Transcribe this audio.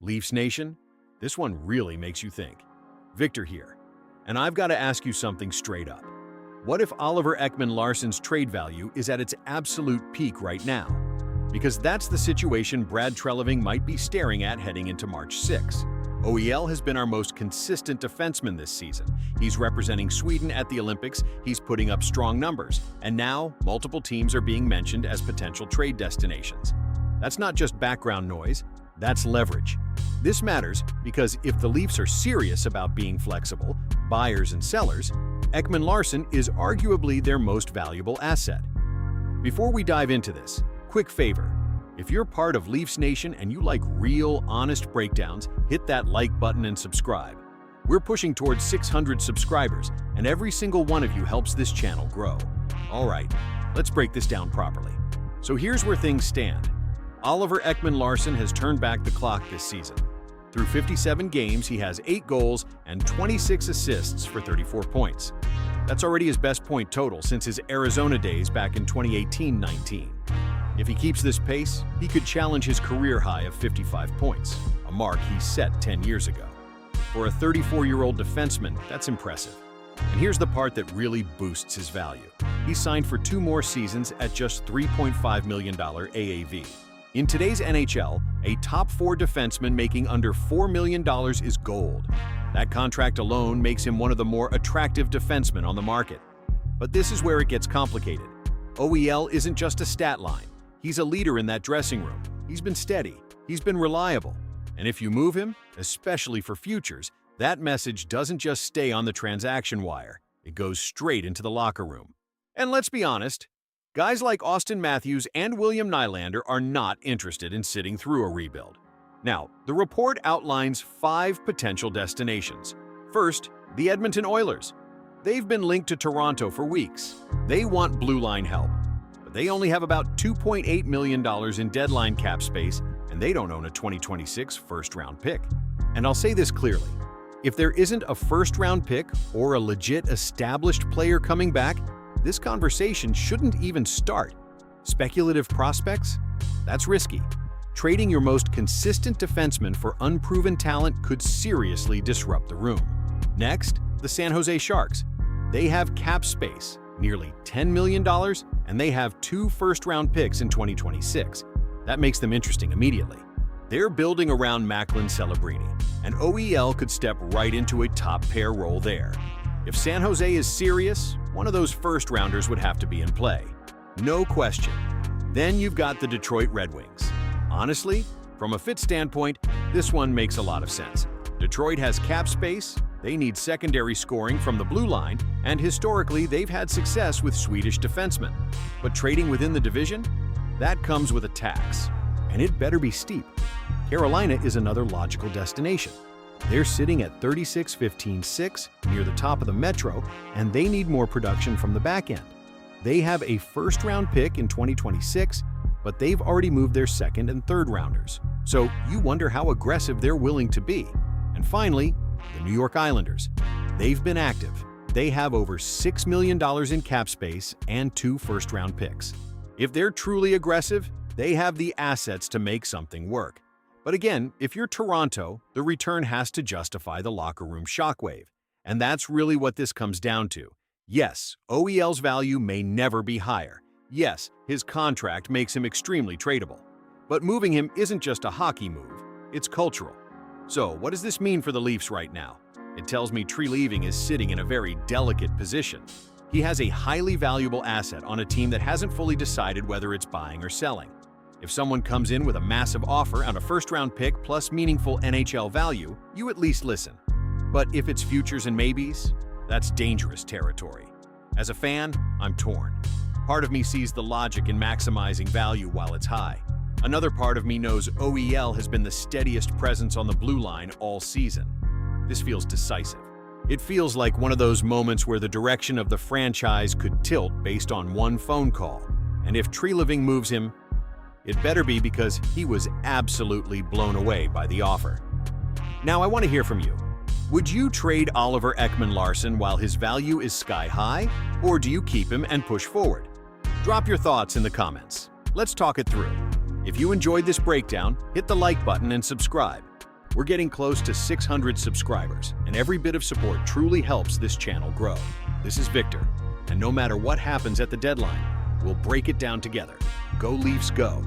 Leafs Nation, this one really makes you think. Victor here, and I've got to ask you something straight up. What if Oliver Ekman-Larsson's trade value is at its absolute peak right now? Because that's the situation Brad Treliving might be staring at heading into March 6. OEL has been our most consistent defenseman this season. He's representing Sweden at the Olympics, he's putting up strong numbers, and now multiple teams are being mentioned as potential trade destinations. That's not just background noise, that's leverage. This matters because if the Leafs are serious about being flexible, buyers and sellers, Ekman-Larsson is arguably their most valuable asset. Before we dive into this, quick favor. If you're part of Leafs Nation and you like real, honest breakdowns, hit that like button and subscribe. We're pushing towards 600 subscribers, and every single one of you helps this channel grow. All right, let's break this down properly. So here's where things stand. Oliver Ekman-Larsson has turned back the clock this season. Through 57 games, he has 8 goals and 26 assists for 34 points. That's already his best point total since his Arizona days back in 2018-19. If he keeps this pace, he could challenge his career high of 55 points, a mark he set 10 years ago. For a 34-year-old defenseman, that's impressive. And here's the part that really boosts his value. He's signed for 2 more seasons at just $3.5 million AAV. In today's NHL, a top 4 defenseman making under $4 million is gold. That contract alone makes him one of the more attractive defensemen on the market. But this is where it gets complicated. OEL isn't just a stat line. He's a leader in that dressing room. He's been steady. He's been reliable. And if you move him, especially for futures, that message doesn't just stay on the transaction wire. It goes straight into the locker room. And let's be honest, guys like Austin Matthews and William Nylander are not interested in sitting through a rebuild. Now, the report outlines 5 potential destinations. First, the Edmonton Oilers. They've been linked to Toronto for weeks. They want blue line help. But they only have about $2.8 million in deadline cap space, and they don't own a 2026 first-round pick. And I'll say this clearly. If there isn't a first-round pick or a legit established player coming back, this conversation shouldn't even start. Speculative prospects? That's risky. Trading your most consistent defenseman for unproven talent could seriously disrupt the room. Next, the San Jose Sharks. They have cap space, nearly $10 million, and they have 2 first-round picks in 2026. That makes them interesting immediately. They're building around Macklin Celebrini, and OEL could step right into a top-pair role there. If San Jose is serious, one of those first-rounders would have to be in play. No question. Then you've got the Detroit Red Wings. Honestly, from a fit standpoint, this one makes a lot of sense. Detroit has cap space, they need secondary scoring from the blue line, and historically they've had success with Swedish defensemen. But trading within the division? That comes with a tax. And it better be steep. Carolina is another logical destination. They're sitting at 36-15-6 near the top of the Metro, and they need more production from the back end. They have a first-round pick in 2026, but they've already moved their second and third rounders. So you wonder how aggressive they're willing to be. And finally, the New York Islanders. They've been active. They have over $6 million in cap space and 2 first-round picks. If they're truly aggressive, they have the assets to make something work. But again, if you're Toronto, the return has to justify the locker room shockwave. And that's really what this comes down to. Yes, OEL's value may never be higher. Yes, his contract makes him extremely tradable. But moving him isn't just a hockey move, it's cultural. So what does this mean for the Leafs right now? It tells me Treliving is sitting in a very delicate position. He has a highly valuable asset on a team that hasn't fully decided whether it's buying or selling. If someone comes in with a massive offer on a first-round pick plus meaningful NHL value, you at least listen. But if it's futures and maybes, that's dangerous territory. As a fan, I'm torn. Part of me sees the logic in maximizing value while it's high. Another part of me knows OEL has been the steadiest presence on the blue line all season. This feels decisive. It feels like one of those moments where the direction of the franchise could tilt based on one phone call. And if Treliving moves him, it better be because he was absolutely blown away by the offer. Now I want to hear from you. Would you trade Oliver Ekman-Larsson while his value is sky high, or do you keep him and push forward? Drop your thoughts in the comments. Let's talk it through. If you enjoyed this breakdown, hit the like button and subscribe. We're getting close to 600 subscribers, and every bit of support truly helps this channel grow. This is Victor, and no matter what happens at the deadline, we'll break it down together. Go Leafs, go!